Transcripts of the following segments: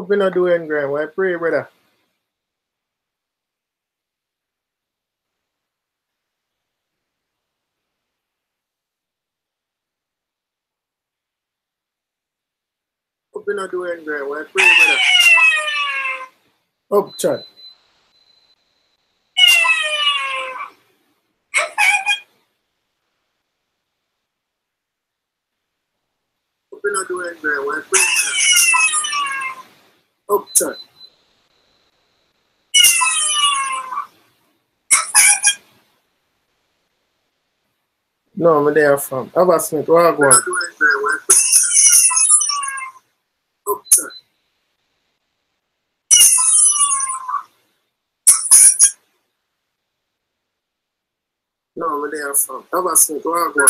Hope you not doing great. Why pray, brother? Hope you not doing great. Why pray, brother? Oh, chat. Hope you not doing great. Why pray, brother? Oh, chat. No, I'm there from. Have a Smith. Where I go? Oh, chat. No, I'm there from. Have a Smith. Where I go?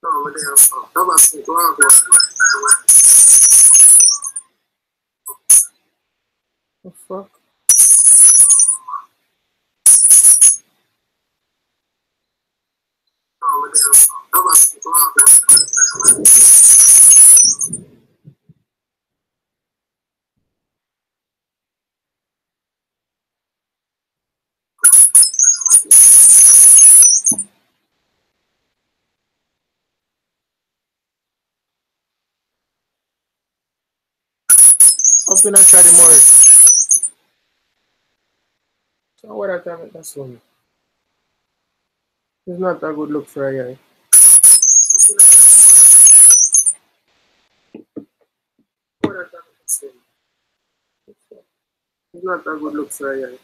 No, I'm there from. Have a Smith. Where I go? The fuck? No, I'm there from. Have a Smith. Where I go? Up in a Charlie Morris. So what I tell me that's one. It's not a good look for a guy. What I tell me that's one. It's not a good look for a guy.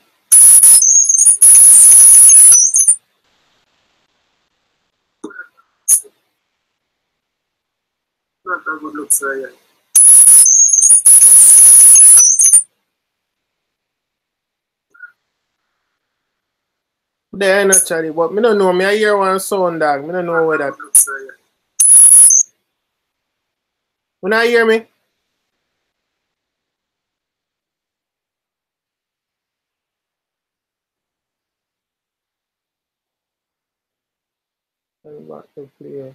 Not a good look for a guy. There ain't no Charlie, but me don't know. Me I hear one sound dog. Me don't know where that looks for a guy. When I hear me? I'm back to play.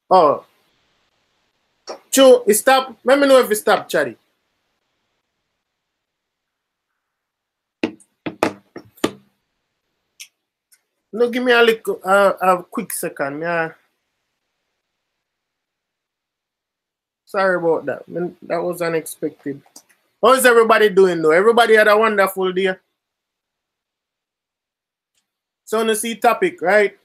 Oh, Chu, it stop. Let me know if it stop, Charlie. No, give me a little, a quick second. Sorry about that. That was unexpected. How is everybody doing though? Everybody had a wonderful day. So on the see topic, right?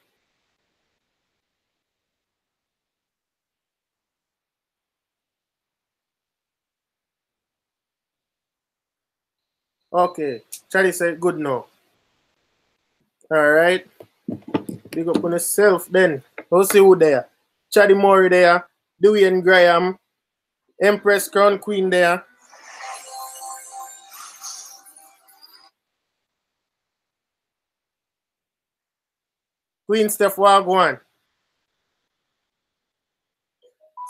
Okay. Charlie said good now. Alright. Big up on yourself then. We'll see who there. Charlie Murray there. Dwayne Graham. Empress Crown Queen there. Queen Steph Wagwan.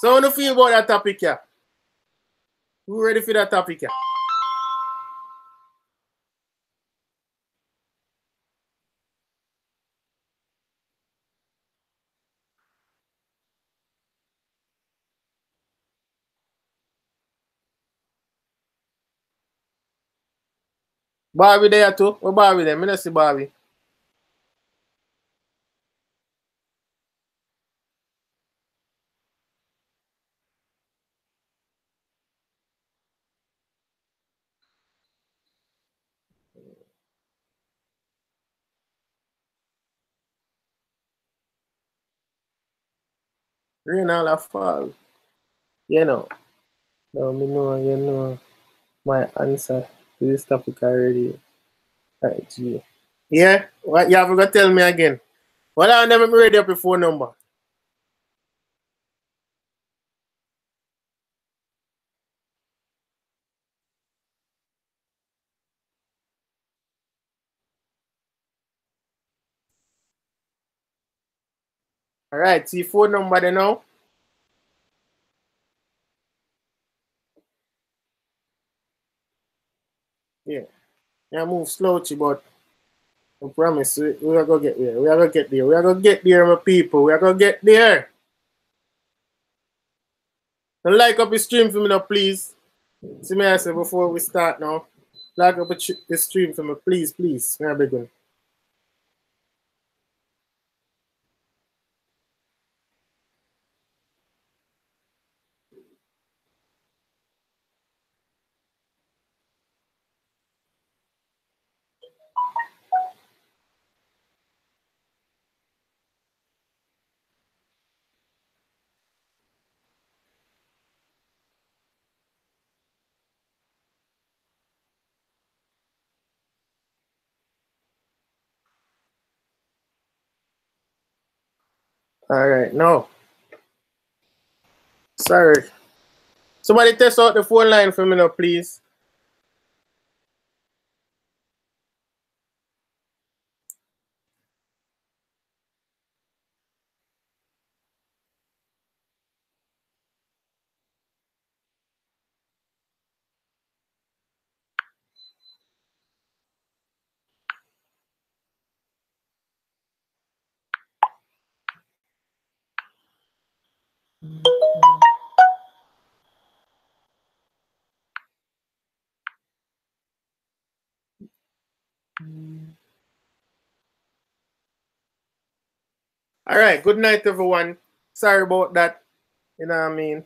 So how do you feel about that topic here? Who ready for that topic here? Barbie there too. What Barbie there? I don't see Barbie. Rain all a fall. You know. No, me know, you know my answer to this topic already. Right, G. Yeah? What you have to tell me again? Well, I never ready up your phone number. Alright, see phone number there now. Yeah, move slowly, but I promise we are gonna get there. We are gonna get there. We are gonna get there, my people. We are gonna get there. And like up the stream for me now, please. See me I say before we start now. Like up the stream for me, please, please. May I begin? All right, no. Sorry. Somebody test out the phone line for me now, please. All right, good night, everyone. Sorry about that. You know what I mean?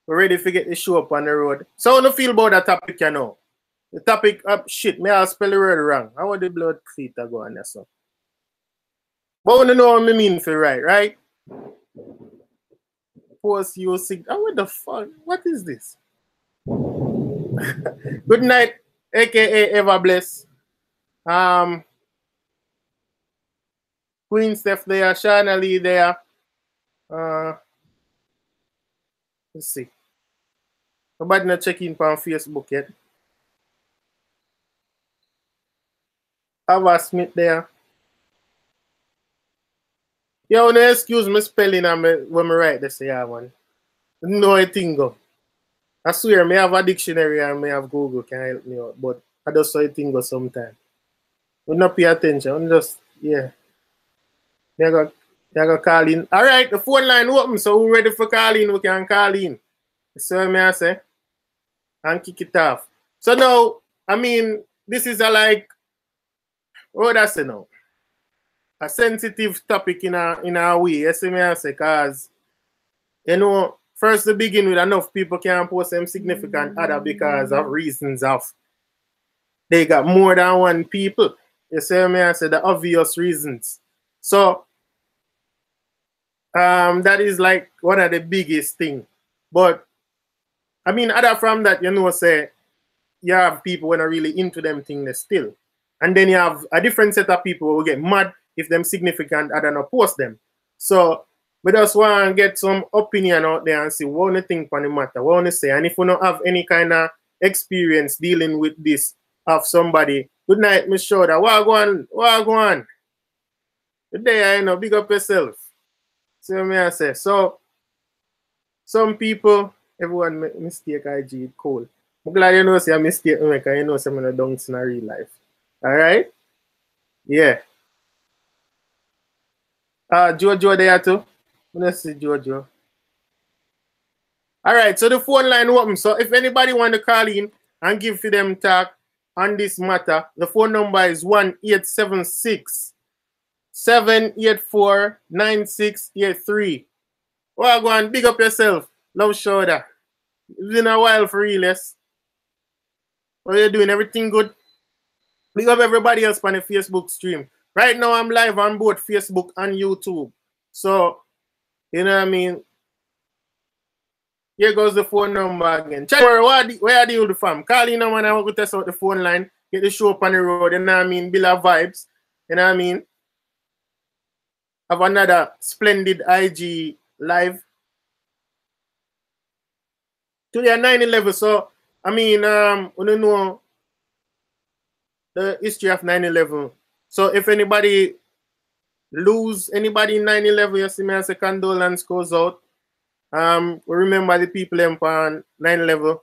We're ready to get the show up on the road. So, how do you feel about that topic, you know? The topic, shit, may I spell the word wrong? I want the blood feet to go on there, so. But when you know what I mean for right? Post you sig. Oh, what the fuck? What is this? Good night, aka Ever Bless. Queen Steph there, Shana Lee there. Let's see. Nobody not checking on Facebook yet. Ava Smith there. Yo, no excuse me spelling when I write this, yeah, man. No, I think go. I swear, me have a dictionary and me have Google can help me out, but I just saw it thing go sometime. We not pay attention. I'm just, yeah. You got call in. All right, the phone line open, so we're ready for calling. We can call in. So me I say, and kick it off. So now, I mean, this is a like, what would I say now? A sensitive topic in a way. Yes, me I say, cause you know, first to begin with, enough people can't post them significant other because of reasons of they got more than one people. You see me I say the obvious reasons. So that is like one of the biggest thing. But I mean, other from that, you know, say you have people when are really into them things still. And then you have a different set of people who get mad if them significant other not post them. So we just want to get some opinion out there and see what you think on the matter, what you say. And if you don't have any kind of experience dealing with this of somebody, good night, Miss Shoulder. What go on? Good day, I know, big up yourself. See what I say? So, some people, everyone make mistake IG cool. I'm glad you know say a mistake because you know some of the dunks in a real life. Alright? Yeah. Jojo there too. Let's see Jojo. Alright, so the phone line open. So if anybody want to call in and give for them talk on this matter, the phone number is 1876 784 9683. Well, go on, big up yourself. Love Shoulder. It's been a while for real, yes. What are you doing? Everything good? Big up everybody else on the Facebook stream. Right now, I'm live on both Facebook and YouTube. So, you know what I mean? Here goes the phone number again. Check where I deal with the fam. Call in man, I want to test out the phone line. Get the show up on the road. You know what I mean? Bill of vibes. You know what I mean? Have another splendid IG live. Today 9/11. So, I mean, we don't know the history of 9/11. So if anybody lose anybody in 9/11, you see me as a condolence goes out. We remember the people on 9/11.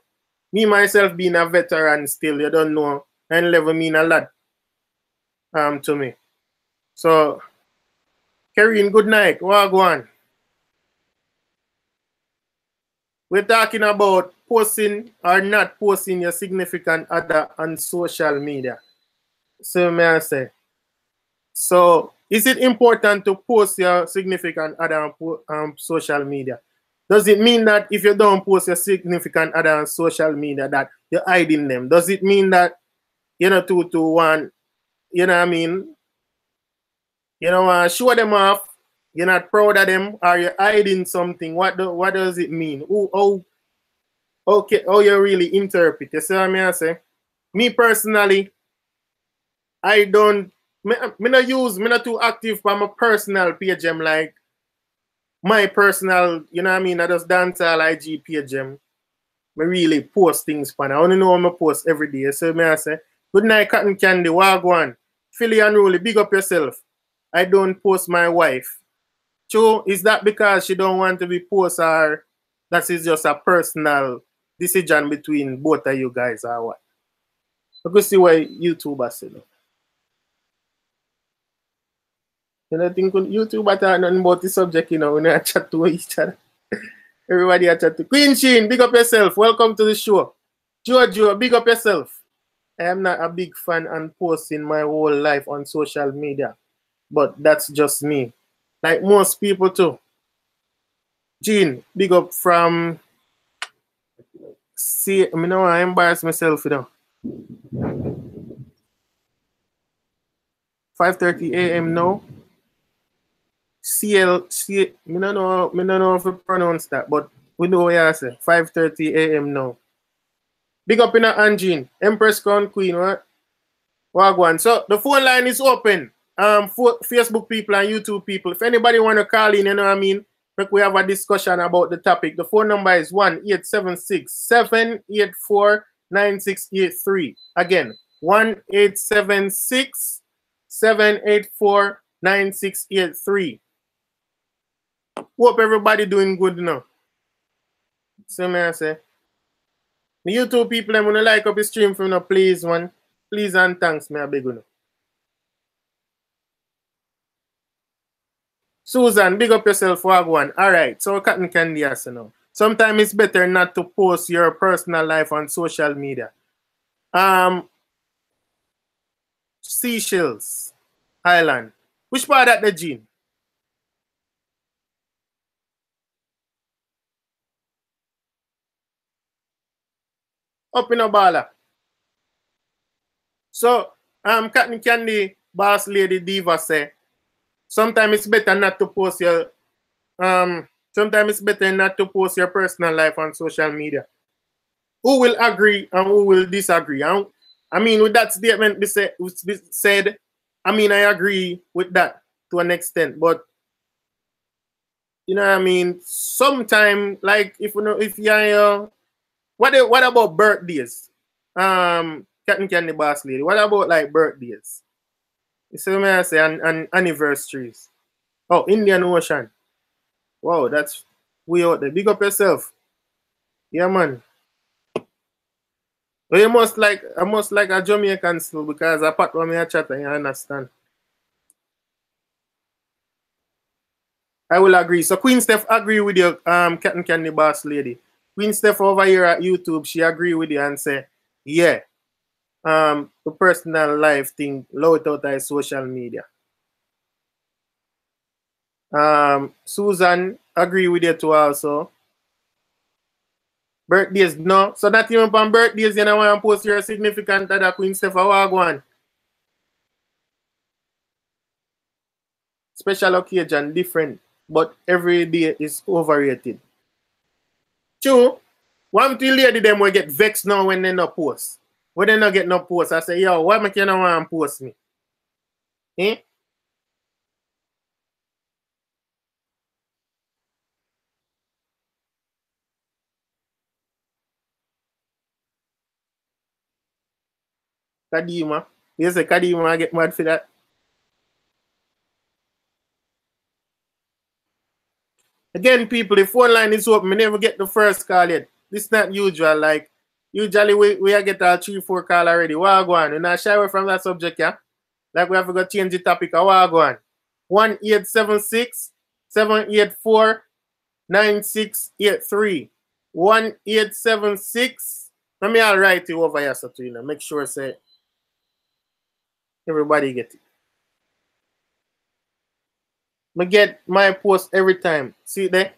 Me myself being a veteran still, you don't know. and level mean a lot to me. So, Karine, good night. Wagwan. We're talking about posting or not posting your significant other on social media. So, may I say, so is it important to post your significant other on social media? Does it mean that if you don't post your significant other on social media that you're hiding them? Does it mean that you know two to one, you know what I mean? You know, show them off. You're not proud of them, or you're hiding something. What does it mean? Okay, how you really interpret? You see what I say? Me personally, I don't. Me not use. Me not too active for my personal page. I'm like my personal. You know what I mean? I just Dancehall IG page. Me really post things for. I only know I'm post every day. So me I say, good night, cotton candy. Wagwan, Philly and Rolly. Big up yourself. I don't post my wife. True, is that because she don't want to be post, or that is just a personal decision between both of you guys, or what? I could see why YouTubers say that. You know, I think YouTubers are nothing about the subject, you know, when they chat to each other. Everybody a chat to Queen Sheen, big up yourself. Welcome to the show. Jojo, big up yourself. I am not a big fan and posting my whole life on social media, but that's just me. Like most people too. Gene, big up from. See, I mean, I embarrass myself, you know. 5:30 a.m. now. Me don't know if you pronounce that, but we know what you say. 5:30 a.m. now. Big up in a Anjin, Empress Crown Queen, what? Wagwan. So the phone line is open. For Facebook people and YouTube people. If anybody want to call in, you know what I mean? Like we have a discussion about the topic. The phone number is 1-876-784-9683. Again, 1-876-784-9683. Hope everybody doing good now. So may I say, the YouTube people, I'm gonna like up the stream from now, please, one. Please and thanks, me a big one. Susan, big up yourself, Wagwan. Alright, so cotton candy as you know. Sometimes it's better not to post your personal life on social media. Seychelles Island. Which part of the gene? Up in a bala. So, cotton candy boss lady diva say, sometimes it's better not to post your sometimes it's better not to post your personal life on social media. Who will agree and who will disagree? I mean, with that statement be said, I mean, I agree with that to an extent, but you know what I mean. Sometimes, like if you know, if you're what about birthdays? Cotton Candy Boss Lady. What about like birthdays? You see what I say? And anniversaries. Oh, Indian Ocean. Wow, that's way out there. Big up yourself. Yeah, man. But you must like a Jamaican still because I part when me chat and you understand. I will agree. So Queen Steph agree with you, Cotton Candy Boss Lady. Queen Steph over here at YouTube, she agree with you and say, yeah, the personal life thing, low it out of social media. Susan agree with you too also. Birthdays, no. So not even on birthdays, you know, want to post your significant other Queen Steph Wagwan. Special occasion, different, but every day is overrated. True. One thing lady them will get vexed now when they not post. When they not get no post, I say, yo, why make you not want to post me? Eh? Kadima. You say Kadima I get mad for that. Again, people, the phone line is open. I never get the first call yet. This is not usual. Like, usually we get our 3-4 call already. What go on? We're not shy away from that subject, yeah? Like we have to go change the topic. What go on? 1-876-784-9683. 1-876. Let me all write it over here so to, you know, make sure say everybody get it. I get my post every time. See there?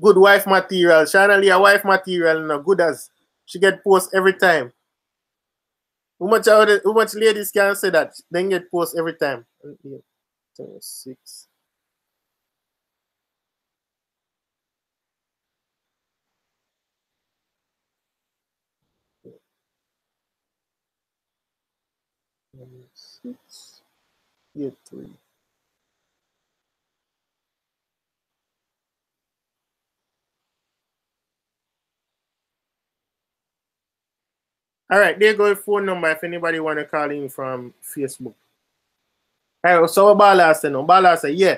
Good wife material. Shana Lee, a wife material, no good as she get post every time. How much ladies can say that? Then get post every time. 26. Six, 8, 3. All right, there go a phone number if anybody want to call in from Facebook. All right, so what Bala say no? Bala say, yeah.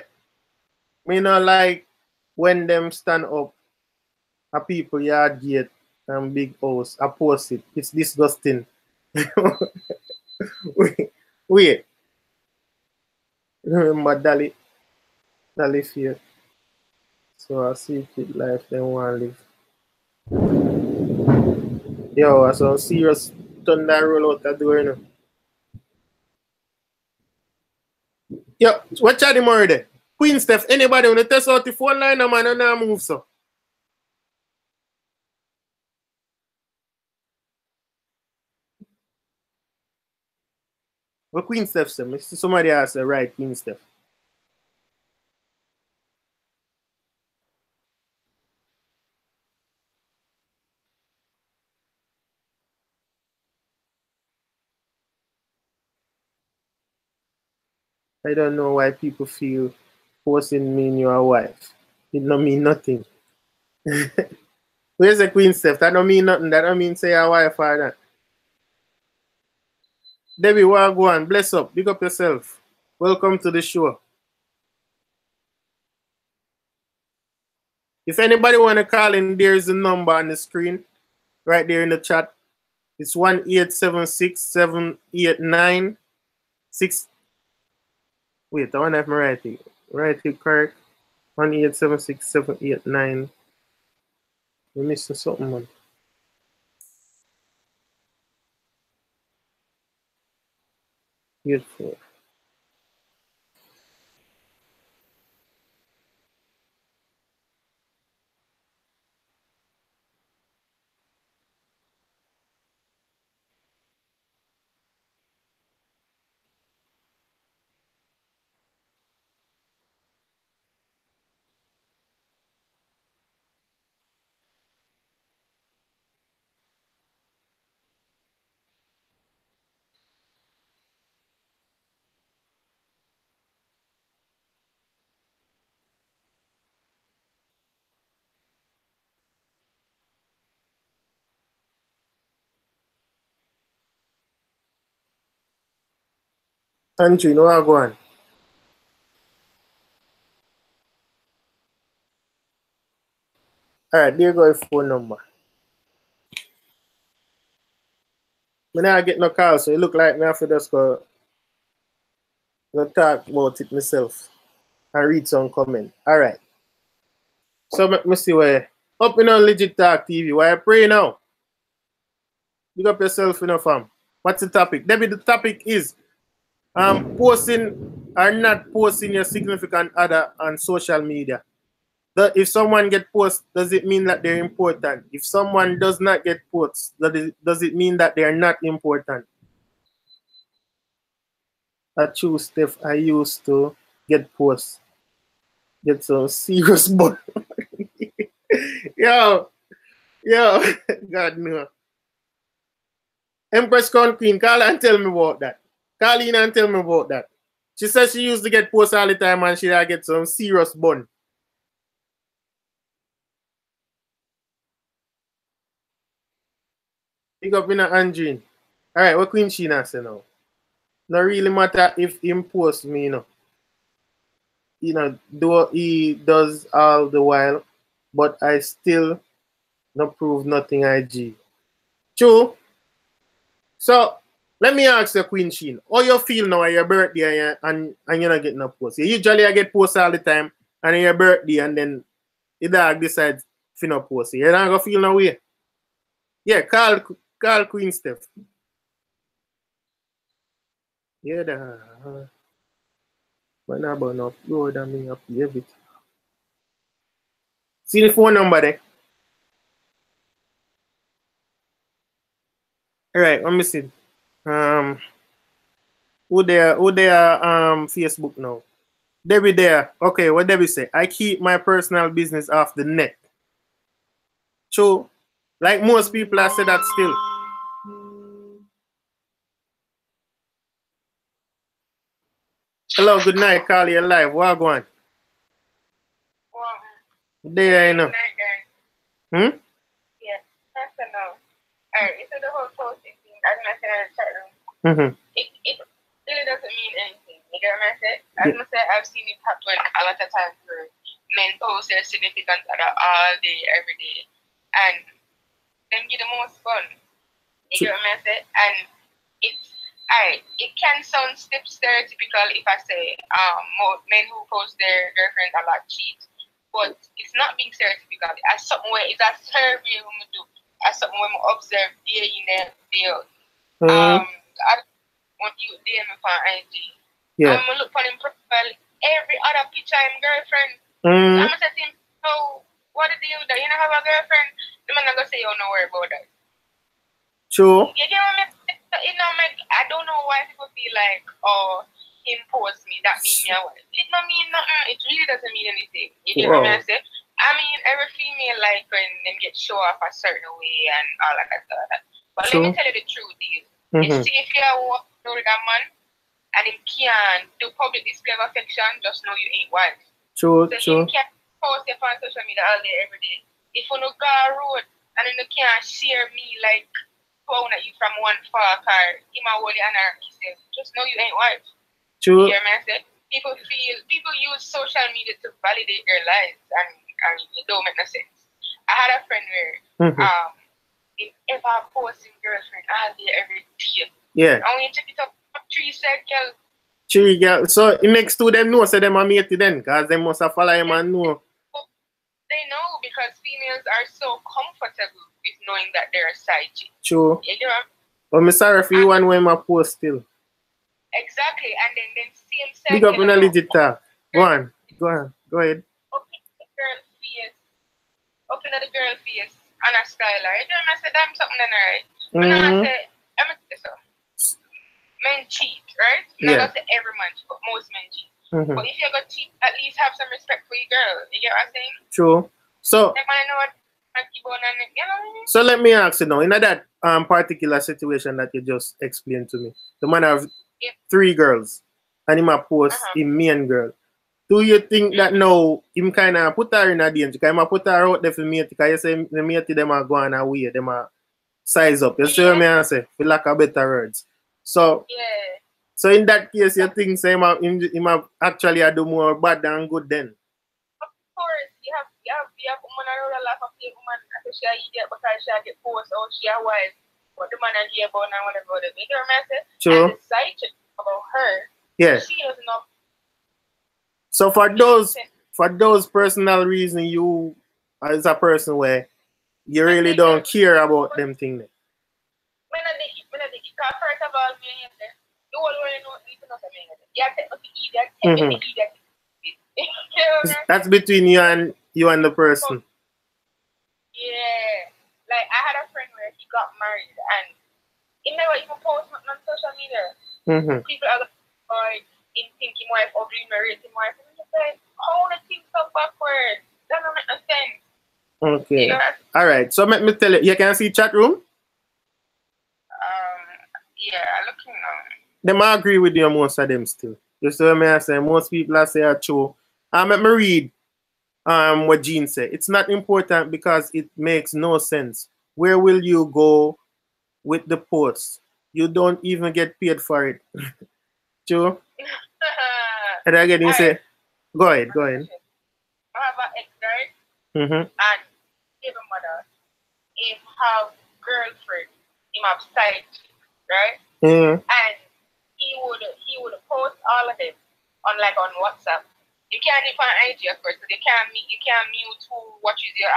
Me not like when them stand up a people yard gate and big house, I post it. It's disgusting. wait. Remember Dali fear. So I see kid life they want to live. Yo, I saw serious thunder roll out that door, you know. Yo, what chat him already? Queen Steph, anybody want to test out the phone line, man, and now move so. What Queen Steph said? Somebody asked the right Queen Steph. I don't know why people feel forcing me in your wife. It don't mean nothing. Where's the Queen Steph? That don't mean nothing. That don't mean say your wife or that. Debbie, what go on? Bless up. Big up yourself. Welcome to the show. If anybody want to call in, there's a number on the screen right there in the chat. It's 1-876-789-6. Wait, I want to have my writing. Writing correct. 1-876-789. You're missing something, man. Beautiful. Andrew, you know what go on? All right, there go a phone number. When I get no call, so it look like me have to just go talk about it myself and read some comment. All right. So let me see where up in on Legit Talk TV. Why I pray now? Big up yourself, you know, fam. What's the topic? Debbie, the topic is posting or not posting your significant other on social media. If someone get post, does it mean that they're important? If someone does not get posts, does it mean that they are not important? I choose Steph. I used to get posts. Get some serious bun. yo, God no. Empress Crown Queen, call and tell me about that. Call in and tell me about that. She says she used to get posts all the time and she get some serious bun. Pick up in a Andrine. Alright, what Queen Sheena say now? Not really matter if him post me, you know. You know, though he does all the while, but I still not prove nothing IG. True. So let me ask you, Queen Sheen, how you feel now on your birthday and you're not getting a post? You usually I get posts all the time, and on your birthday, and then the dog decides to not post. You're not gonna feel no way. Yeah, call Queen Steph. Yeah, but now about no upload and me upload it. See the phone number there. Alright, let me see. Who there Facebook now? Debbie there. Okay, what Debbie say? I keep my personal business off the net. True. Like most people I say that still. Hello, good night, call you live. What going? There, you know. Hmm? Yeah, that's a no. Alright, so the whole posting thing, as I said in the chat room, it really doesn't mean anything. You get what I said? As I said, I've seen it happen a lot of times where men post their significant other all day, every day, and them give the most fun. You get what I said? And it's alright. It can sound stereotypical if I say men who post their girlfriends a lot cheat, but it's not being stereotypical. As something where it's a survey we do, as something we observe day in day out. I want you DM me for IG. Yeah. I'm gonna look for him profile every other picture of him girlfriend. I'm gonna say to him, "Oh, what did you do? You don't have a girlfriend?" The man gonna say, "Oh, no worry about that." True. You get what I mean? You know, I don't know why people feel like, oh, him post me, that means me. It don't mean nothing. It really doesn't mean anything. You get what I say? I mean, every female like when them get show off a certain way and all of that stuff. But let me tell you the truth is, you see if you are walking with a man and he can't do public display of affection, just know you ain't wife. True, so true. He can't post it on social media all day, every day. If you no go a road and then you can't share me like phone at you from one far car, you might hold your hand just know you ain't wife. True. You hear me? I say? People use social media to validate their lives and it don't make no sense. I had a friend where if I posting girlfriend all day every day. Yeah. And when you check it up, 3 circles. 3 girl. So the next 2 them know, so them are mate then, because they must have follow him and know. They know because females are so comfortable with knowing that they're a side chick. True. You know? But I'm sorry for you one when my post still. Exactly, and then same circle. Big up in a legit talk. Go on. Go ahead. Up in the girl face, and a styler. You know, I said, I'm something then, right? But now I say, I'm going to say so. Men cheat, right? Yeah. Not say every man cheat, but most men cheat. But if you're going to cheat, at least have some respect for your girl. You get what I'm saying? True. So, so let me ask you now, in that particular situation that you just explained to me, the man have 3 girls, and he might post him main girl. Do you think that now him kind of put her in a danger? Because he put her out there for mate, because you say the mate them are going away, them are size up. You see what I say? For lack of better words. So, so in that case, you think say him actually do more bad than good then? Of course, you have woman around a lot of woman she idiot because she get post or she a wife, but the man and about and whatever. You know what I say? True. And the side chick about her, she doesn't know. So for those personal reasons, you as a person where you really don't care about them things. When I think first of all, me and you all already know even know something. You have to eat that. That's between you and the person. Yeah. Like I had a friend where he got married and he never even post on social media. People are like, in thinking wife or being married in wife. And I'm like, how the things so backward? That don't make no sense. Okay. All right. So let me tell you, you can see chat room? Yeah, looking Them I agree with you most of them still. Just so I say most people I say are true. Let me read what Jean said. It's not important because it makes no sense. Where will you go with the post? You don't even get paid for it. True? And again, you say, go ahead. I have an ex-guy and even mother. If have girlfriend him have side chick, right? And he would post all of them on WhatsApp. You can't do it on IG, of course, so you can't mute who watches your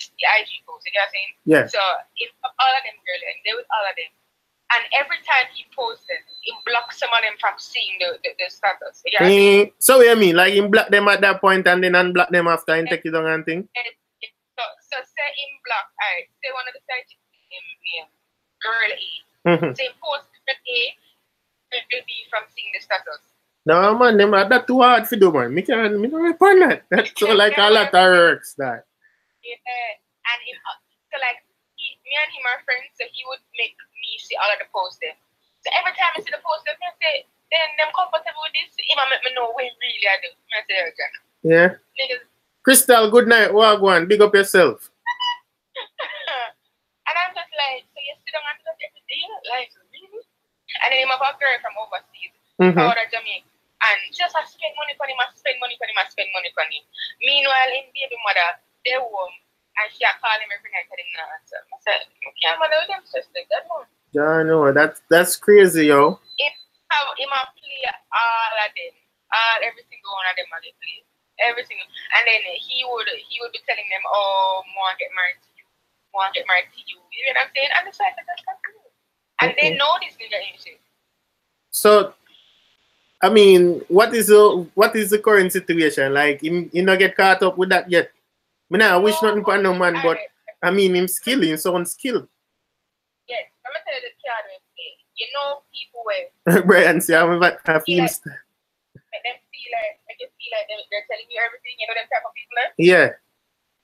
IG post. You get what I'm saying? Yeah. So if all of them girl and they with all of them. And every time he posts it, he blocks some of them from seeing the status. You get what I mean? So what you mean? Like he block them at that point and then unblock them after and take it on and thing? So say him block, alright, say one of the side name girl A. Say post girl A will be from seeing the status. No man, that's too hard for do man. Me don't report that. That's so like a lot of works that. Yeah. And so like me and him are friends, so he would make me see all of the posts then. So every time I see the post, I say, then them comfortable with this, he might make me know what really I do. I say, yeah. Niggas. Crystal, good night. Wagwan, big up yourself. And I'm just like, so you sit down and do that every day? Like, really? And then him have a girl from overseas, out of Jamaica. And just spend money on him, spend money on him. Meanwhile, in baby mother, they home, and she call him every night and him not answer. I said, okay, mother, them sister, that one. Yeah, I know. That's crazy, yo. Him play all of them, every single one of them they play. Every single, and then he would be telling them, oh, want to get married to you. You know what I'm saying? And it's like, that's not good. And they know this nigga ain't shit. So, I mean, what is the current situation? Like, you not get caught up with that yet? I wish nothing for no man, but I mean, him skilling, someone skilled. Yes, I'm gonna tell you the card play. You know, people where Brian, see, I'm about to feel make them feel like they're telling you everything. You know, them type of people. Yeah.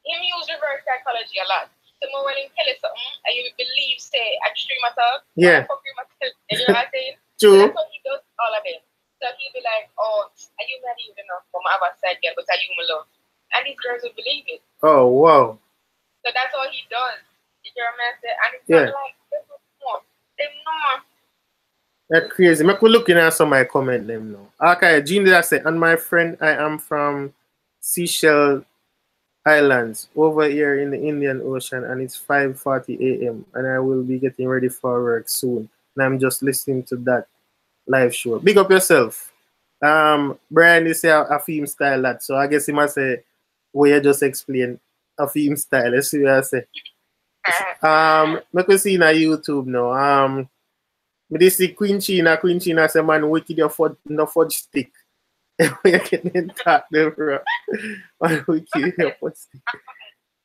Him use reverse psychology a lot. So when him tell you something, and you believe, say, I stream myself. Yeah. You know what I'm saying? True. So that's what he does, all of them. So he'll be like, oh, are you not even enough for my other side girl, but are you my love? And these girls will believe it. Oh, wow. So that's all he does. You hear what I'm saying? And it's not like, there's no more. That's crazy. I'm looking at some of my comment them now. Okay, Gene did I say, and my friend, I am from Seychelles Islands, over here in the Indian Ocean, and it's 5:40 a.m. and I will be getting ready for work soon. And I'm just listening to that live show. Big up yourself. Brian is a theme style that, so I guess he must say, well, you just explain a theme style. Let's see what I say. Make we see on YouTube now. This is Queen China say, man, wicked your fudge stick. You can talk there, bro. Man, wicked your fudge stick.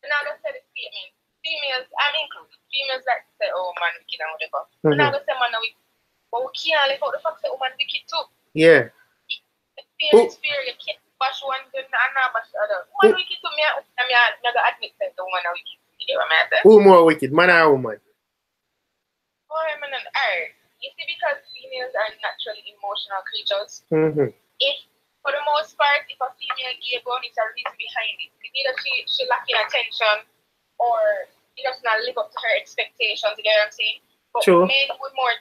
Now let's say the statement. Females, I'm included. Females like to say, oh, man, wicked and whatever. But now let's say, man, wicked. But we can't live out the fact that woman wicked too. Yeah. Fear is fear. You can't bash one and not bash the other. Woman wicked to me, I'm not admit that the woman are wicked. You get what I'm saying? Who more wicked, man or woman? Oh, I mean, alright. You see, because females are naturally emotional creatures. If, for the most part, if a female gay bone is a reason behind it, it's either she lacking attention or she does not live up to her expectations. You get what I'm saying? But men would more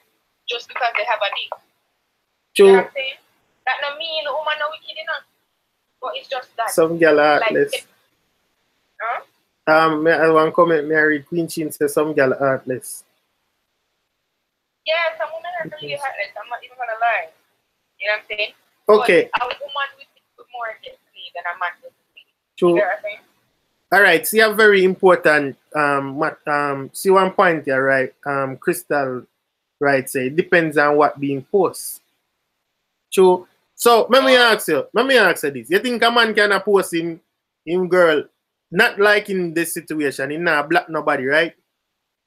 just because they have a dick. True. You know what I'm saying? That no mean woman no wicked enough. But it's just that. Some girl are heartless. I want to comment, Mary Queen Chin says some girl are heartless. Yeah, some women are really heartless. I'm not even gonna lie. You know what I'm saying? Okay. But a woman with more destiny than a man with destiny. True. You know what I'm saying? All right. See a very important see one point here, right? Crystal, right? Say it depends on what being post. True. So let me ask you this. You think a man can post him girl not like in this situation, he not black nobody, right?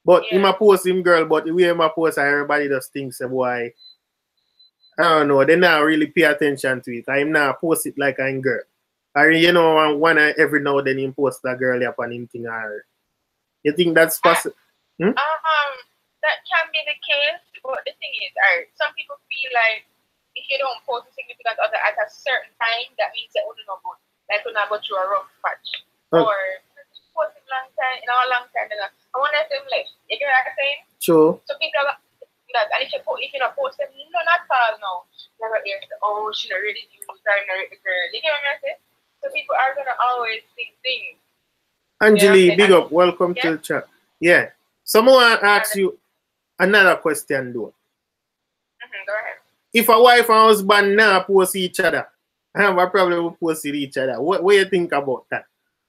But he might post him girl, but the way he might post everybody just thinks, boy, I don't know, they not really pay attention to it. I'm not post it like I'm girl. Or you know, one every now and then he post that girl up on him thing or you think that's possible? That can be the case, but the thing is, some people feel like if you don't post a significant other at a certain time, that means they only know good. Like when I go through a rough patch. Or post a long time, a long time. I want to say like, you get what I'm saying? True. So people are that, and if you not post them, no, not all now. You're going to hear, oh, she not ready to use her, not ready to girl. You get what I'm saying? So people are going to always think things. Angeli, big up. Welcome to the chat. Yeah. Someone asked you, Another question though. Go ahead. If a wife and husband now post each other, I have a problem with posting each other. What do you think about that?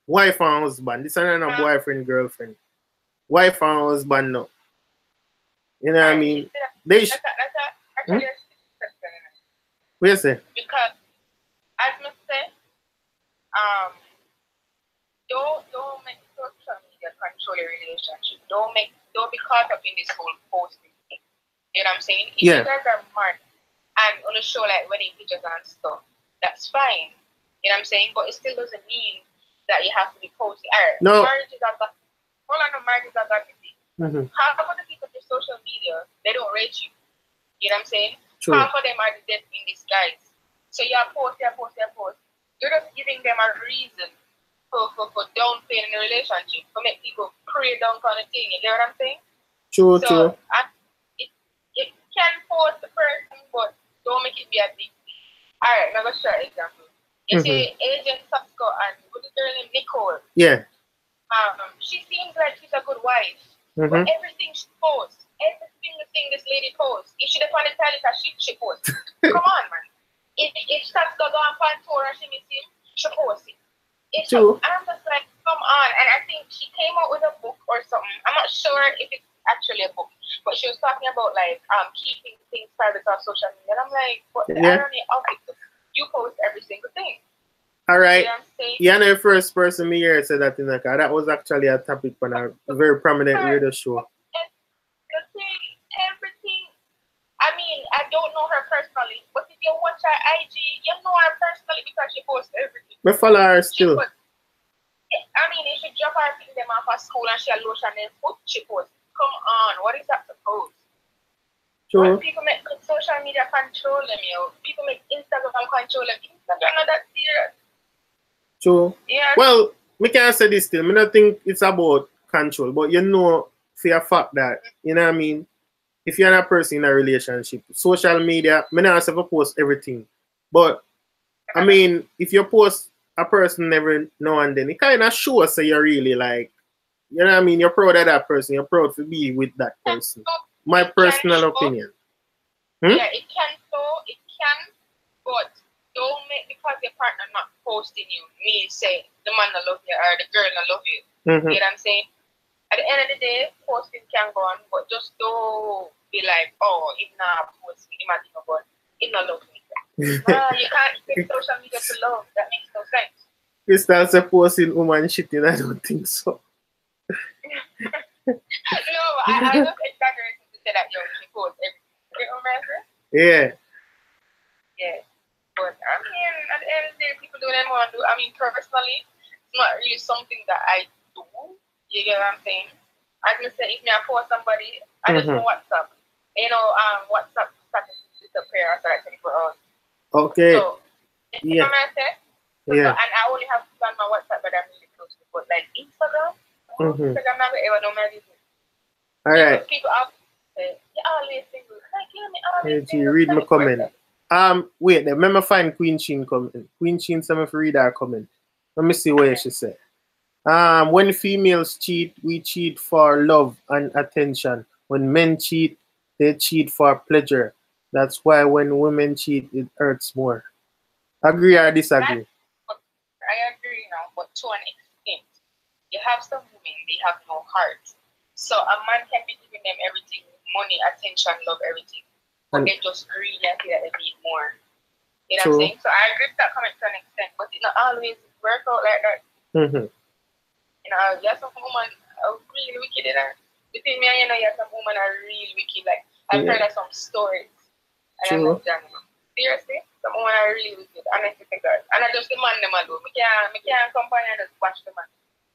Wife and husband. This is not boyfriend, girlfriend. Wife and husband no. You know what I mean? That's actually a question. What you say? Because as I say, don't make social media control your relationship. Don't be caught up in this whole posting thing. You know what I'm saying? If you guys are married and on a show like wedding pictures and stuff, that's fine. You know what I'm saying? But it still doesn't mean that you have to be posting. Alright, no. Marriages are got marriages are got to be. Half of the people on social media, they don't rate you. You know what I'm saying? True. Half of them are the dead in disguise. So you post. You're just giving them a reason for downplaying in the relationship, for make people pray down kind of thing. You get what I'm saying? True. It can force the person, but don't make it be a big thing. Alright, I'm going to show an example. You see Agent Sasko and the girl named Nicole. Yeah. She seems like she's a good wife. But everything she posts, every single thing this lady posts, if she depend on it as she posts. Come on, man. If Sasko go on tour and she miss him, she posts it. I'm just like, come on. And I think she came out with a book or something. I'm not sure if it's actually a book, but she was talking about like keeping things private on social media. And I'm like, what the irony of it? You post every single thing. All right. You know what I'm saying? You're the first person me here said that in the car. That was actually a topic on a very prominent radio show. Everything. I mean, I don't know her personally, but if you watch her IG, you know her personally because she posts everything. I follow her still. I mean, if she drop her thing them off at school and she had lotion in foot, she posts. Come on, what is that supposed? When people make social media control them, people make Instagram control them. Instagram not that serious. True. Yeah. Well, me can't say this still. I don't think it's about control, but you know for a fact that, you know what I mean, if you're a person in a relationship, social media, I not say post everything. But I mean, if you post a person every now and then, it kind of shows that you're really like, you know what I mean, you're proud of that person, you're proud to be with that person. My personal opinion. Yeah, it can, but don't make because your partner not posting you mean say the man not love you or the girl not love you. You know what I'm saying? At the end of the day, posting can go on, but just don't be like, oh, if not posting, imagine about it not love me. You can't expect social media to love. That makes no sense. Crystal say posting woman shitting, I don't think so. No, I just exaggerated to say that she posts everything. You know what I'm saying? Yeah. Yeah. But I mean, at the end of the day, people do what they want to do. I mean, personally, it's not really something that I do. You get what I'm saying? I can say if I post somebody, I just know WhatsApp. You know, WhatsApp started to disappear after like 24 hours. Okay. So, you know what I'm saying? So, and I only have to on my WhatsApp, but I'm really close to it. But like Instagram, Instagram never ever know my business. All right. People out say, you're always single. Like, always single. Read my comment. Wait, let me find Queen Sheen comment. Queen Sheen, some of read her comment. Let me see what she said. When females cheat, we cheat for love and attention. When men cheat, they cheat for pleasure. That's why when women cheat, it hurts more. Agree or disagree? I agree now, but to an extent. You have some women, they have no heart. So a man can be giving them everything, money, attention, love, everything. But they just really feel that they need more. You know what I'm saying? So I agree with that comment to an extent, but it not always work out like that. You know, you have some women are really wicked in that. Between me and you know, you have some women are really wicked. Like, I've heard of some stories. And I'm like, seriously? Some women are really wicked. Honestly, God. And I just demand them I do. I can't compare and just watch the man.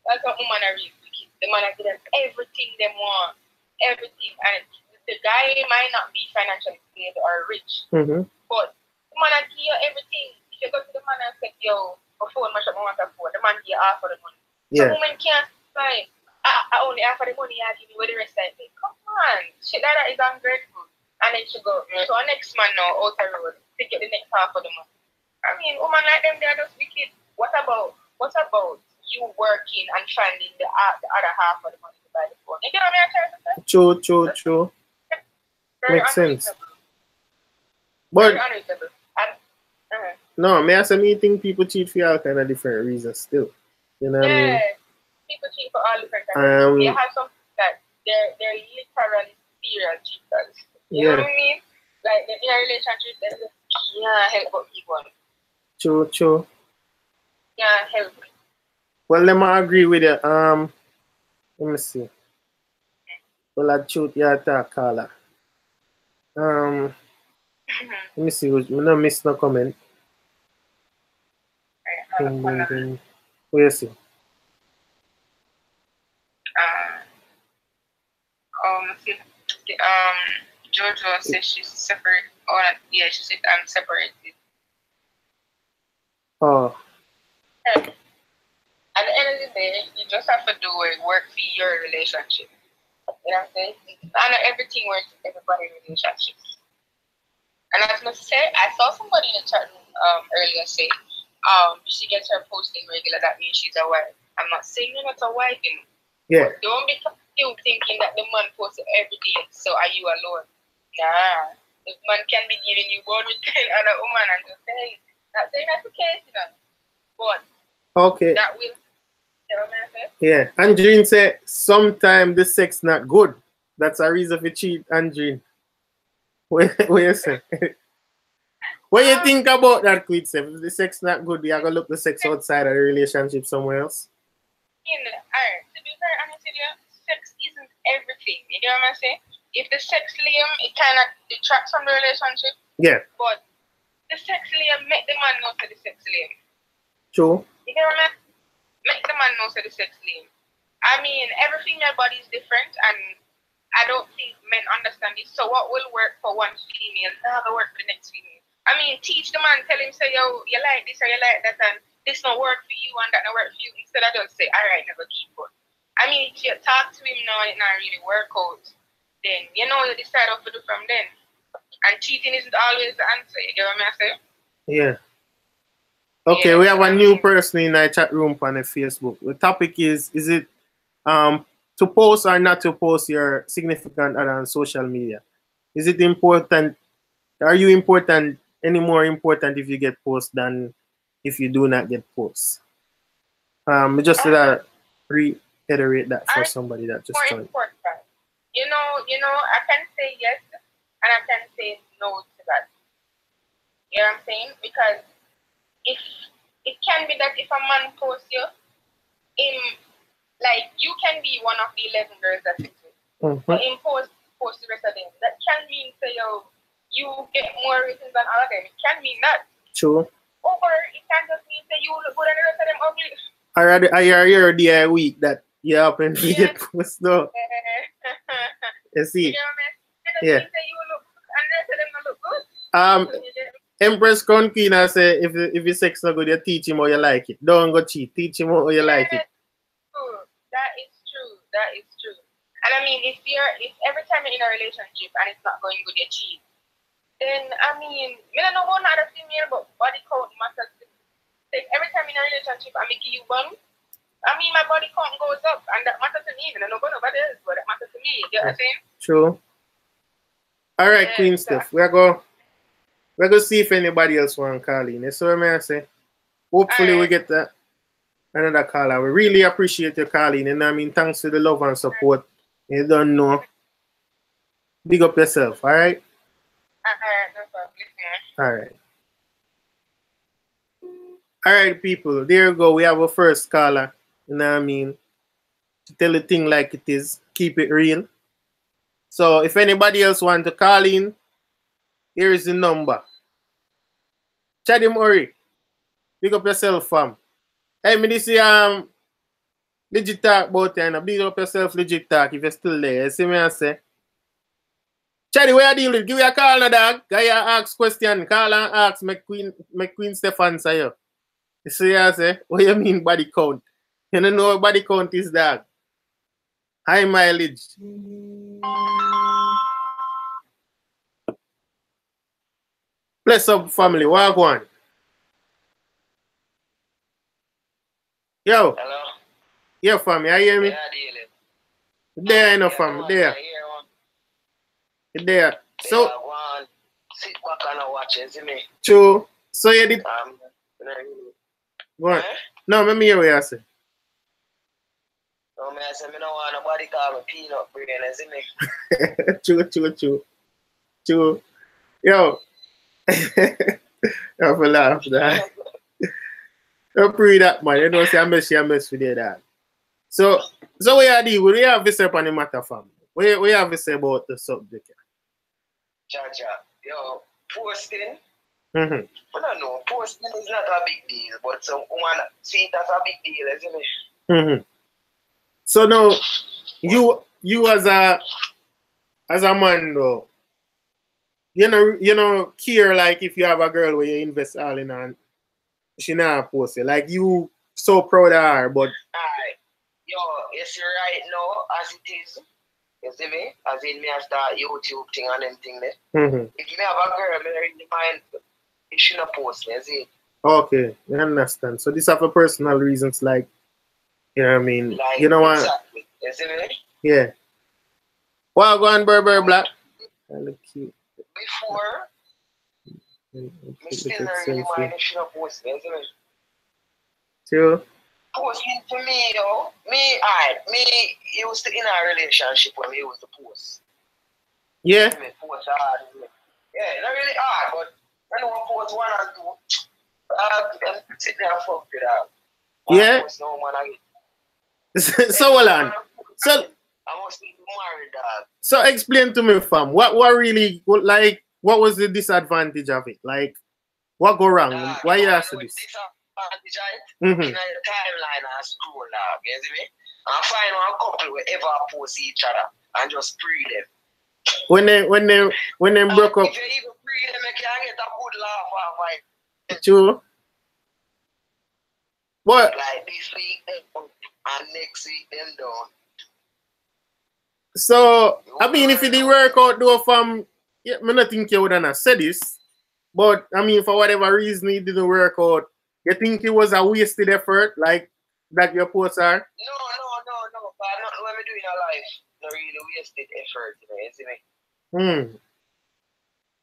That's some women are really wicked. The man are giving them everything they want. Everything. And the guy might not be financially stable or rich. But the man will give you everything. If you go to the man and say, yo, a phone, I want a phone, the man give you half of the money. Yeah. Some women can't say, I only offer the money I give you with the rest of it. Come on. Shit like that is ungrateful. And then she go, so our next man now out the road to get the next half of the money. I mean, women like them, they're just wicked. What about you working and finding the other half of the money to buy the phone? You get what I'm trying to say? True. Very Makes sense. unreasonable. But Very unreasonable. And, no, me as me think people cheat for all kind of different reasons still. You know what I mean? People cheat for all different kinds of reasons. They have some that they're literally serial cheaters. You know what I mean? Like in a relationship, they can't help but be one. True. Can't help. Well, let me agree with you. Let me see. Well, I shoot your attack caller. Let me see. I don't miss no comment. Ding. Where you see? Jojo says she's separate. Oh, yeah, she said I'm separated. Oh. At the end of the day, you just have to do it. Work for your relationship. You know what I'm saying? I know everything works for everybody in relationships. And as I said, I saw somebody in the chat room earlier say, she gets her posting regular. That means she's a wife. I'm not saying you're not a wife, you know. Yeah. But don't become you thinking that the man posts every day. So are you alone? Nah. The man can be giving you more with another woman and just say, not saying that's the case, you know. But okay. That will. You know what I'm saying? Yeah. Andrine said sometimes the sex not good. That's a reason for cheat, Andrine. What you say? What you think about that, Quid? If the sex not good, you gotta look the sex outside of the relationship somewhere else. Alright, to be very honest with you, sex isn't everything. You know what I'm saying? If the sex lame, it kind of detracts from the relationship. Yeah. But the sex lame, make the man know to the sex lame. True. You know what I mean? Make the man know to the sex lame. I mean, everything in your body is different, and I don't think men understand this. So what will work for one female, not will work for the next female. I mean, teach the man, tell him, say, yo, you like this or you like that, and this no work for you and that no work for you. Instead of just say, all right, never keep going. I mean, if you talk to him now and it not really work out, then you know you decide what to do from then. And cheating isn't always the answer. You get what I'm saying? Yeah. Okay, we have a new person in our chat room on the Facebook. The topic is it to post or not to post your significant other on social media? Is it important? Are you important any more important if you get post than if you do not get post? Just to reiterate that for somebody that just joined. You know, I can say yes and I can say no to that. You know what I'm saying? Because if it can be that if a man posts you, like you can be one of the 11 girls that it's with. But in post the rest of them. That can mean say you get more ratings than all of them. It can mean that. True. Or it can just mean say you look good and the rest of them ugly. I hear the week that you happen to get post though. You see? Yeah. Empress Concuna say if your sex not good, you teach him how you like it. Don't go cheat. Teach him how you like it. That is true. And I mean, if every time you're in a relationship and it's not going good, you cheat, then I mean, I don't know about another female, but body count matters. Like every time in a relationship, I'm making you bum. I mean, my body count goes up, and that matters to me. And I don't know about nobody else, but that matters to me. You know what I'm saying? True. All right, yeah, Queen Steph. We're going to see if anybody else want to call in. That's what I say. Hopefully we get that another caller. We really appreciate your calling. And I mean, thanks for the love and support. You don't know. Big up yourself, all right? No problem. All right. All right, people. There you go. We have a first caller. You know what I mean? To tell the thing like it is. Keep it real. So if anybody else want to call in, here is the number. Chadi Murray. Big up yourself, fam. Hey, me this legit talk about you, and big up yourself, legit talk, if you're still there. You see me I say? Chadi, where you deal with? Give me a call now, dog. Guy ask question. Call and ask, make Queen Steph answer you. You see I say? What you mean body count? You don't know what body count is, dog. High mileage. Bless up, family. Walk on. Yo. Hello. Yeah, family. I hear me? Yeah, dealing. There, enough, family. There. You there? So go on, sit back and watch it, see me. true. So you did go on. Eh? No, let me hear what you say. No, I say me no want nobody call me peanut brain, see me. True. Yo. I for laugh that. Don't pray that man. You know say I mess with you that. So what you do? What do you have to say on the matter, fam? What you have to say about the subject? Jaja, yo, posting. Mm-hmm. I don't know, posting is not a big deal, but someone see it as a big deal, isn't it? Mm-hmm. So now you as a man though, you know care like if you have a girl where you invest all in and she not post it. Like you so proud of her, but alright. Yo, you see right now as it is, you see me? As in me I start YouTube thing and them thing there. mm-hmm. If me have a girl, me really mind it should not post, you see. Okay, I understand. So these are for personal reasons, like you know what I mean? Like, you know what? Exactly. You see me? Yeah. Well, go on, Burberry Black. I look cute. Before, me still not really mind if she not post, you see me? True. Posting for me, yo. Me used to in a relationship when me used to post. Yeah. Me post hard. Yeah, not really hard, but when I post one and two, I sit there and fuck it out. Yeah. No man So hold on. So I must be married, dog. So explain to me, fam. What really like? What was the disadvantage of it? Like, what go wrong? Why you ask this? Disadvantage of it? In the timeline and scroll, dog. You see me? And find one couple will ever post each other and just pre them. When they broke up. If you even pre them, you can get a good laugh off it. True. What? Like this week them and next week them down. So I mean, if it didn't work out though, fam, yeah, I don't think you would have said this. But I mean, for whatever reason it didn't work out, you think it was a wasted effort, like that your posts are? No. But not what we do in our life. Not really wasted effort, you see me?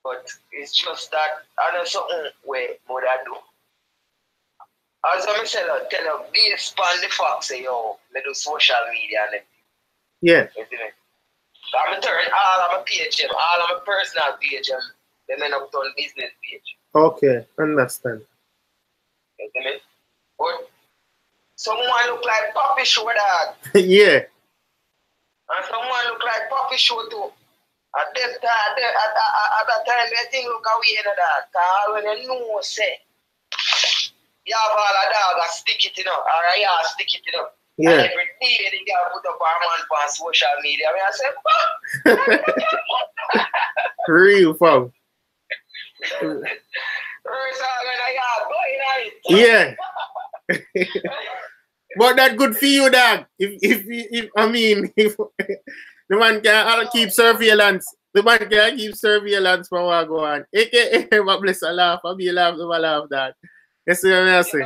But it's just that I know something where what I do. As I say, tell you, based on the fact, say, yo, I do social media and everything. Yeah. You see me? I'm turn all of my page, all of my personal page, then end up on business page. Okay, understand. You see me? But someone look like Poppy Show, dog. Yeah. And someone look like Poppy Show too. At that time, they think look away in that. Because when you know, say, you have all a dog and stick it, or you have stick it, Yeah. And every day they can put up our man on social media. I say, fuck! Real, fam. Yeah. But that good for you, dog. If I mean, if the man can keep surveillance, the man can keep surveillance for what go on. AKA, but bless a laugh, I'll be a laugh, never laugh that. That's what I say.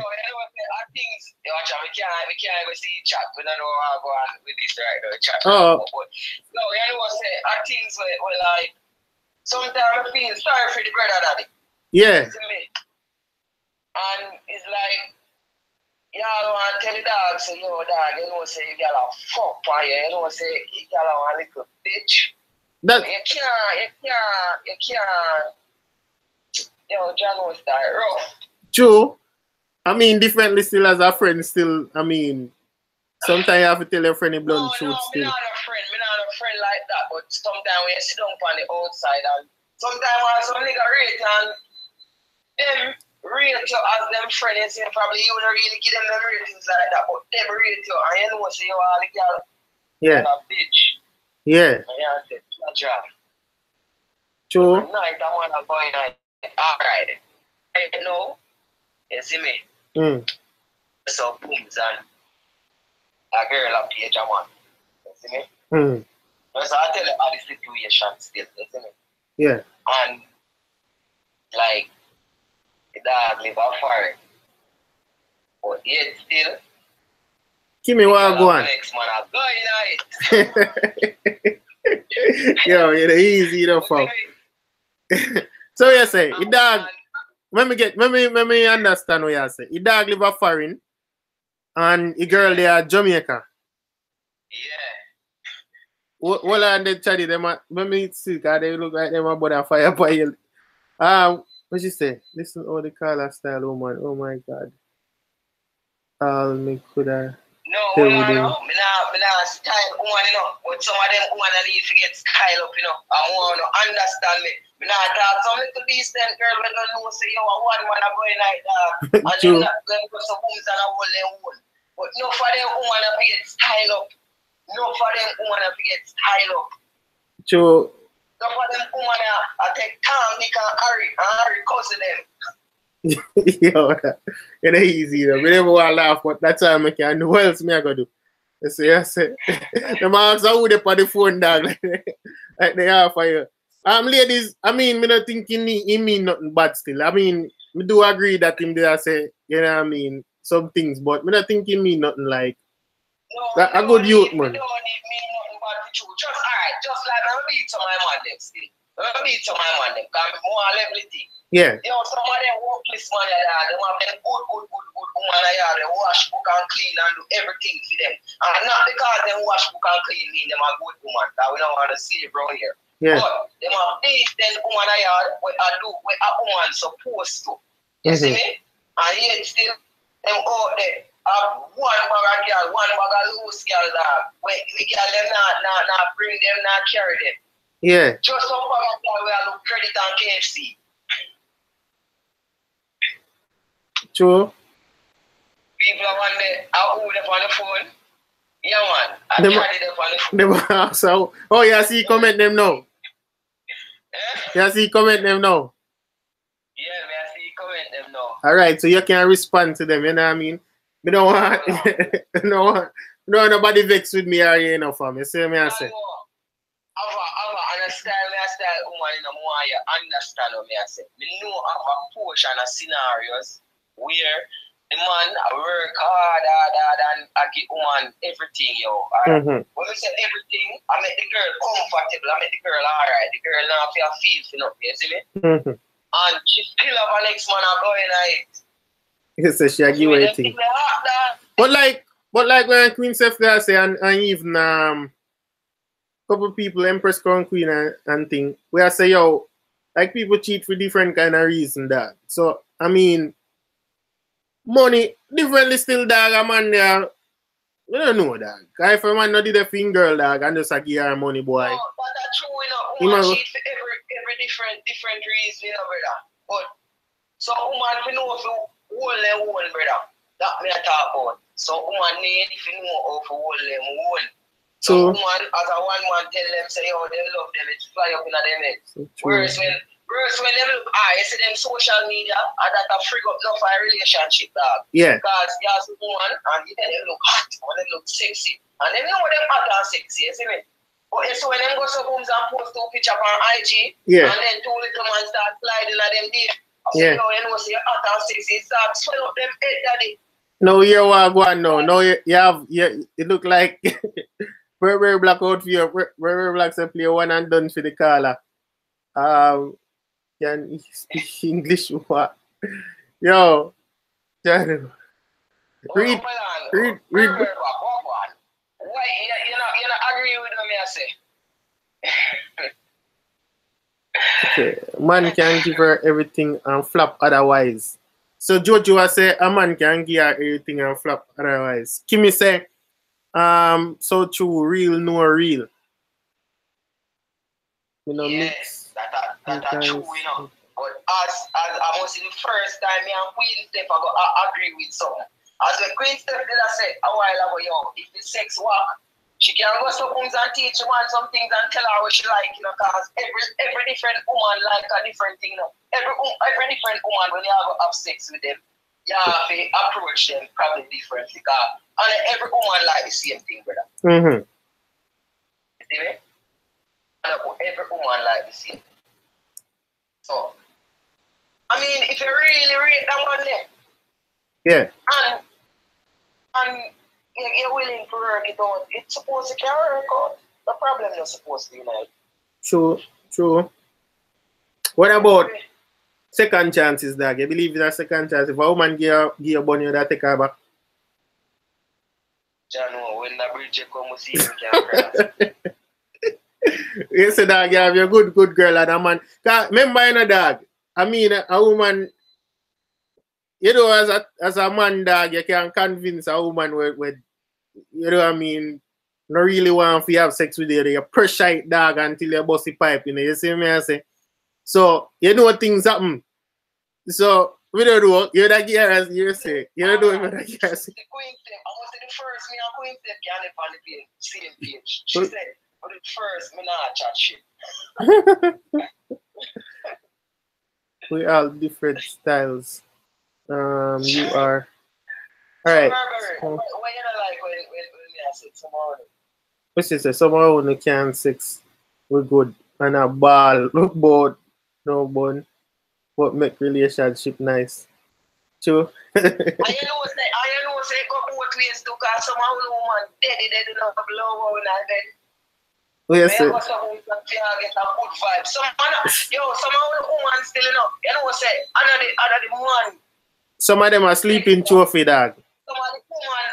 Things, we can't even see chat. We don't know how to go on with this right now. Chat. Oh. But, no, you know say, things were like, sometimes I feel sorry for the brother daddy. Yeah. And it's like, y'all want to tell the dog, say, yo, dog, you know, say, you got a fuck on you, you know, say, you got a little bitch. That you can't, yo, John was that rough. True. I mean, differently still as a friend, still, I mean, sometimes you have to tell your friend a blunt truth still. Me not a friend like that, but sometimes when you sit down on the outside and sometimes when some nigga rate and them rate you as them friends, and probably you don't really give them ratings like that, but them rate you and you know say you are the girl. Yeah. A bitch. Yeah. And you say, good job. True. Night I wanna go in alright. I know. You see me? So booms and a girl up here, Jaman. You see me? So I tell you how the situation still, you see me? Yeah. And like the dog live out far. But yet still Give me what I go on. Next man I go in it. Yo, you're easy enough, fam. So you say, it dog, let me understand what you say. It dog live a foreign and a girl there at Jamaica. Yeah. Well, and they chatty them. Let me see, cause they look like them about a fire pile. What she say? Listen, all the color style woman. Oh my God. All me coulda. No, well, no, me nah style woman, you know. But some of them woman need to get style up, you know. I want to understand me. Me nah talk some little decent girl when don't know say you a one man a going like that. And them not going to some women and a hold them own. But no for them woman have to get style up. No for them woman have to get style up. True. No for them woman I take time they can hurry cousin them. Yo, it ain't easy though. We never want to laugh, but that's how I can do. What else me I gotta do? I say. The marks are with on the phone, dog. Like they are for you. Ladies, I mean, me not thinking he mean nothing bad still. I mean, me do agree that him there say, you know what I mean, some things, but me not thinking mean nothing like no, a good youth, man. Don't need me nothing bad for you. Just alright, just like I'm beat to my man them still. I'm beat to my man them, because I'm more level thing. Yeah. You know, some of them workplace man, they have them good woman, they wash, book and clean and do everything for them. And not because them wash, book and clean mean them a good woman, that we don't want to see around here. Yeah. But them have decent woman, what I do, what a woman supposed to. You see me? And yet still, them out there, have one bag of girl, one bag of loose girl, dog. When the girl them not bring them, not carry them. Yeah. Just some bag of girl where I look credit on KFC. True. People are on the phone. Yeah, man. I carry them on the phone. So, oh, yeah, see, comment them now. Yeah, see, comment them now. Yeah, man, I see, comment them now. All right, so you can respond to them, you know what I mean? We don't want, don't want nobody vex with me or you know, for me. See me, I say. Style, woman, you know, more you understand what me I say. Me know of a portion of scenarios where the man work hard and I give woman everything, yo. When we say everything, I make the girl comfortable, I make the girl alright. The girl now feel you know, you see me? And she still have an next man going like so she give you everything. But like when Queen Seth there say and even couple people, Empress Crown Queen and thing, where I say, yo, like people cheat for different kind of reason that. So, I mean, money, differently still, dog, a man there, we don't know, dog. Because if a man not did a thing, girl, dog, and just give her money, boy. No, but that's true, you know, woman cheat for every different reason, you know, brother. But, so woman, we know if you hold them one, brother, that me I talk about. So, woman need if you know how to hold them one. So woman, as a one man tell them, say, oh, they love them, it's fly up in their head. Whereas when them look, you see them social media, and that a freak up enough for a relationship, dog. Yeah. Because you have a woman, and you tell them look hot, and they look sexy. And them know them hot and sexy, you see me? But so when them go to homes and post two pictures on IG, and then two little man start sliding at them there, I say, no, you know, say hot and sexy, start swell up them head, daddy. No, you're one now. No, you have, it look like... Very black out for you. Very black say play one and done for the caller. Can you speak English? What? Yo, John. Read. Why you not agree with me? I say. Okay. Man can give her everything and flop otherwise. So Jojo I say a man can give her everything and flop otherwise. Kimmy say. So true, real, no real. You know, yes, that's true, you know. But as I must say the first time me and Queen Steph I agree with something. As the Queen Steph did I say a while ago, yo, if the sex work, she can go to homes and teach woman some things and tell her what she like, you know, because every different woman like a different thing, you know. Every different woman when you have sex with them, you have to approach them probably differently, because and every woman like the same thing, brother. You see me? And every woman like the same thing. So, I mean, if you really rate that one there, and you're willing to work it out, it's supposed to carry work out. The problem is supposed to be like. True. What about second chances, dog? You believe in a second chance? If a woman give you money, that take her back? Jano, when the bridge come, we see you can cross. You say, dog, you have your good girl and a man. Remember, you know, dog, I mean, a woman, you know, as a man, dog, you can convince a woman with you know what I mean, not really want to have sex with you. You pressure it, dog, until you bust the pipe, you know, you see me, I say. So, you know things happen. So, we don't do, you're the gear as you say. You don't do it for the gear as you say. I was the first, me and Queen said, can on the page, same page. She said, for the first, me not chat shit. We all different styles. You are. Alright. What you don't like when I said tomorrow? What she say? Someone who can sex, we good. And a ball, look bored, no bun. What make relationship nice? True. I know say go both ways too, cause some woman dead enough of love when I dead. Yes, sir. Get a good vibe. Some woman still enough. You know what say? Another the man. Some of them are sleeping trophy, dog. Some of the woman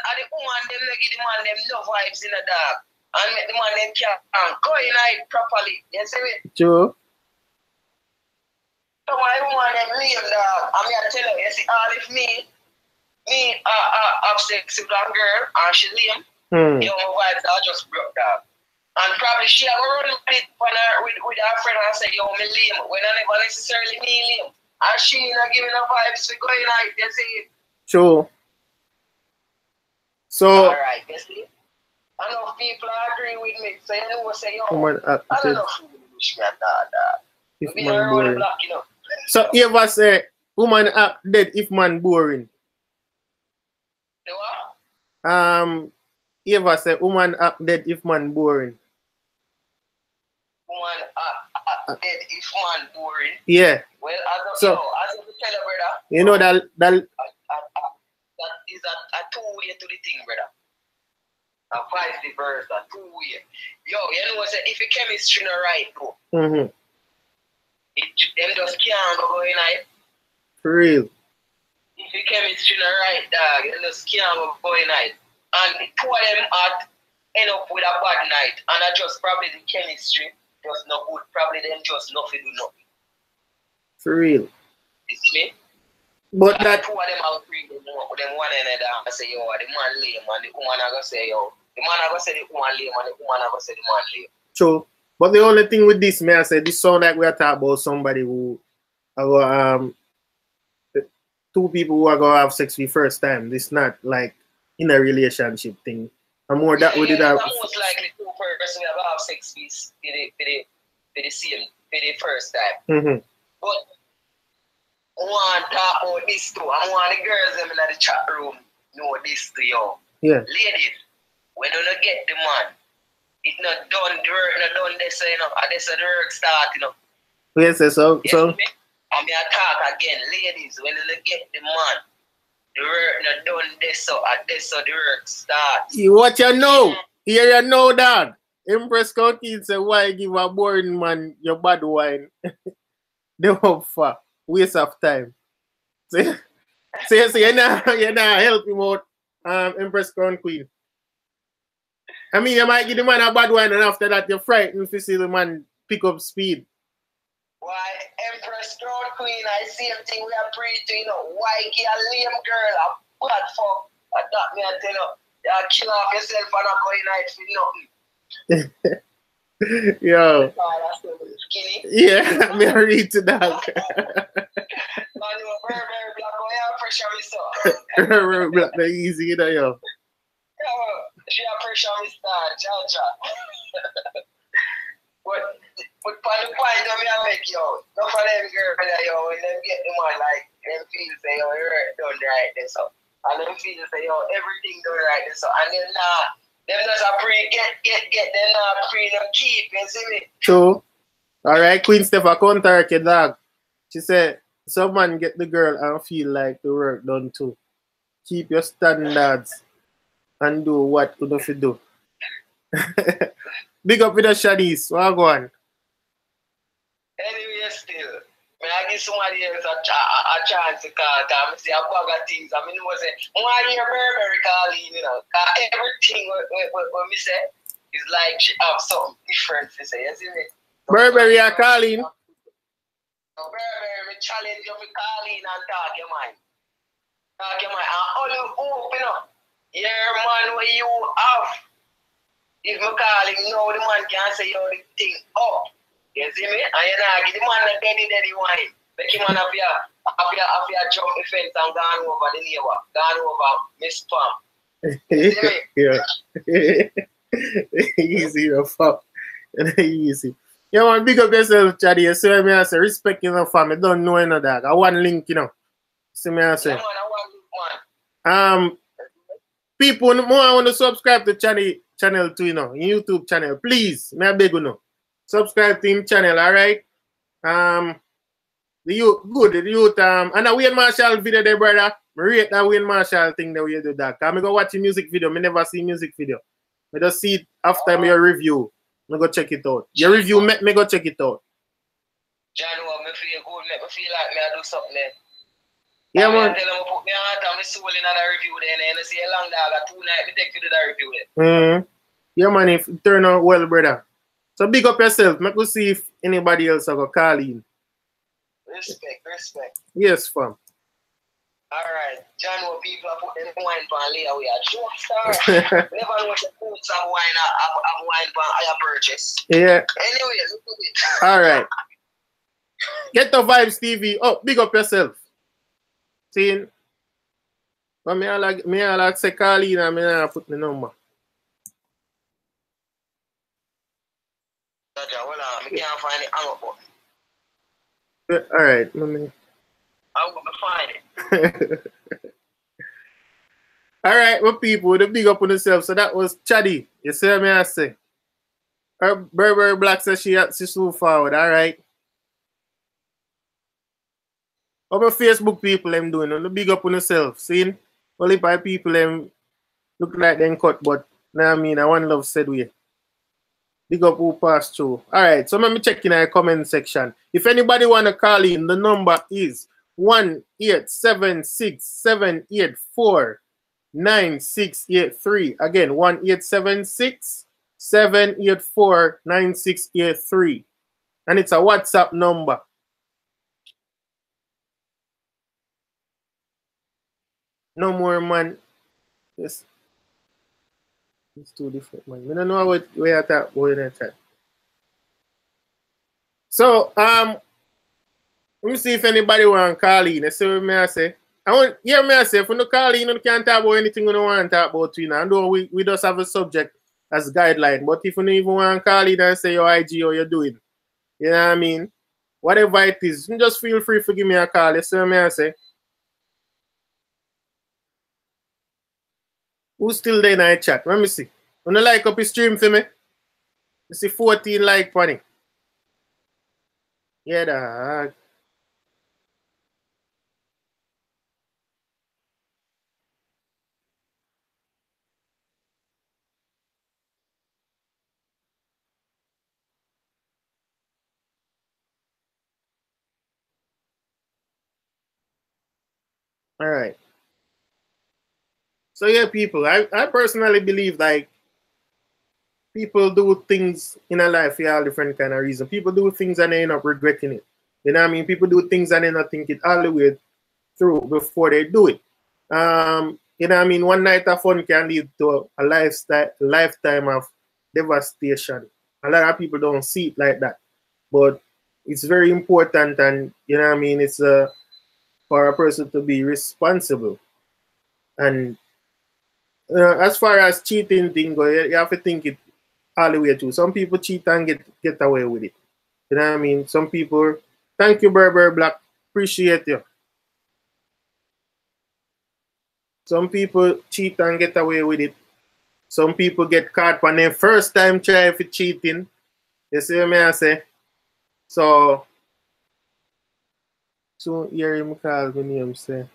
them give the man them no vibes in the dog. And make the man them can go in it properly. You see me? True. Some of the woman them leave dog. I mean I tell you, you see, all if me have sex with a girl and she leave, you know my vibes are just broke dog. And probably she have run with it with her friend and say, yo, me lame. When I never necessarily me lame. And she not giving her vibes for going out, you see. True. So alright, you see. Enough people agree with me. So you know what say, yo, woman I don't know who wish me at that. If be man boring. Block, you know. So you ever say woman act dead if man boring? You what? You ever say woman act dead if man boring? Woman act dead if man boring. Yeah. Well, as a tell you, brother. You know that is a two-way to the thing, brother. A vice versa, two-way. Yo, you know what? If the chemistry not right, though, them just can't go in it. For real. If the chemistry not right, dog, them just can't go in it. And the two of them end up with a bad night, and I just probably the chemistry just not good. Probably them just nothing do nothing. For real. You see me? But and that two of them are free them one another and say, yo, the man lame, and the woman are gonna say, yo, the man are gonna say the woman lame, and the woman are gonna say the man lame. True. But the only thing with this, may I say, this sound like we are talking about somebody who two people who are gonna have sex for the first time. This not like in a relationship thing. And more that we did have. Most likely two persons who have sex for the first time. But I want to talk about this too. I want the girls them in the chat room know this too, yo. Yeah. Ladies, when you don't get the man, it's not done, the work not done this, you know, and this is the work start, you know. Yes, so I'm going to talk again. Ladies, when you don't get the man, the work not done this, so and this so the work starts. What you know? Here you know that. Empress County say, why give a boring man your bad wine? They hope for waste of time. So you're not help him out, Empress Crown Queen. I mean, you might give the man a bad wine, and after that, you're frightened to see the man pick up speed. Why, Empress Crown Queen, I see everything we are preaching, you know, why give a lame girl a bad fuck? I thought me, I tell you, you kill off yourself and not going out for nothing. Yo. Yeah, me read to that. Man, you very, very black. Oh, yeah, pressure me, so. Very black, very easy, you know, yo. She have pressure me, star, Jaja. But for the point of me, I make, yo, not for them girl, yo, when them get the man, like, them feel say, yo, you're done right, then so. And them feel say, yo, everything done right, then so. And then, them just a pre get them pre them keep, you see me? True. Alright, Queen Steph, I contact your dog. She said, someone get the girl and feel like the work done too. Keep your standards and do what you have to do. Big up with the Shadis. What go on? Anyway, still. somebody else a chance to call. I say a bag of things. I mean, I say, why you Burberry calling, you know? Everything what me say is like she have something different to say, you see me? Burberry are calling. Burberry, me challenge you to call in and talk your mind. Talk your mind. And all you open up, your man where you have. If me call him now, the man can say you the thing up. You see me? And you know, give the man a daddy wine. Make him have your jump the fence and gone over the neighbor. Gone over Miss Pam. You see me? Yeah. Easy, you fuck. Easy. You want to big up yourself, Chaddy. You see me, I say, respect your family. Don't know any of that. I want link, you know. See me, I say. Yeah, man, I want link, man. People more want to subscribe to channel too, you know, YouTube channel. Please, may I beg you know. Subscribe to him channel, alright? The youth, and a Wayne Marshall video there, brother. I rate that Wayne Marshall thing that we do that. Cause I go watch the music video. I never see music video. I just see it after your review. I go check it out. Your review make me go check it out. John, me feel good, make me feel like me I do something there. Yeah, man. I tell them put me heart and my soul in another review there, and I see a long dog, 2 nights, me take you to the review there. Yeah, man, if it turn out well, brother. So big up yourself. Make us see if anybody else will call in. Respect. Yes, fam. Alright. John, what people are putting wine pan later we are joke star. Never know what the put some wine have wine pan higher purchase. Yeah. Anyway, look at it. Alright. Get the vibes, TV. Oh, big up yourself. See? But me I like say call in and I put the number. Hold on, I can't find it. I'm up. Alright, let me. I'm gonna find it. Alright, well people, the big up on themselves. So that was Chaddy. You see what I say? Her Burberry Black says she's so forward, alright. How my Facebook people them doing? The big up on themselves. See? Only by people them look like them cut, but now I mean I want love said we. Big up who passed through. Alright, so let me check in our comment section. If anybody wanna call in, the number is 1-877-784-9683. Again, 1-877-784-9683. And it's a WhatsApp number. No more, man. Yes. It's too different, man. We don't know what we are at going at that. So, let me see if anybody want to call in. Let's see what I say. Me I say, if you don't call in, you can't talk about anything you don't want to talk about. You know, I know we just have a subject as guideline. But if you don't even want to call in and say your IG or you're doing, you know what I mean? Whatever it is, you just feel free to give me a call. Let's see what I say. Who's still there in our chat? Let me see. Wanna like up his stream for me? You see 14 like funny. Yeah, dog. All right. So yeah, people, I personally believe like people do things in a life for all different kind of reasons. People do things and they end up regretting it. You know what I mean? People do things and they not think it all the way through before they do it. You know what I mean? One night of fun can lead to a lifetime of devastation. A lot of people don't see it like that. But it's very important, and you know what I mean, it's for a person to be responsible. And as far as cheating thing go, you have to think it all the way through. Some people cheat and get away with it. You know what I mean? Some people, thank you, Burberry Black, appreciate you. Some people cheat and get away with it. Some people get caught when their first time try for cheating. You see what I say? So hear him call my name, say,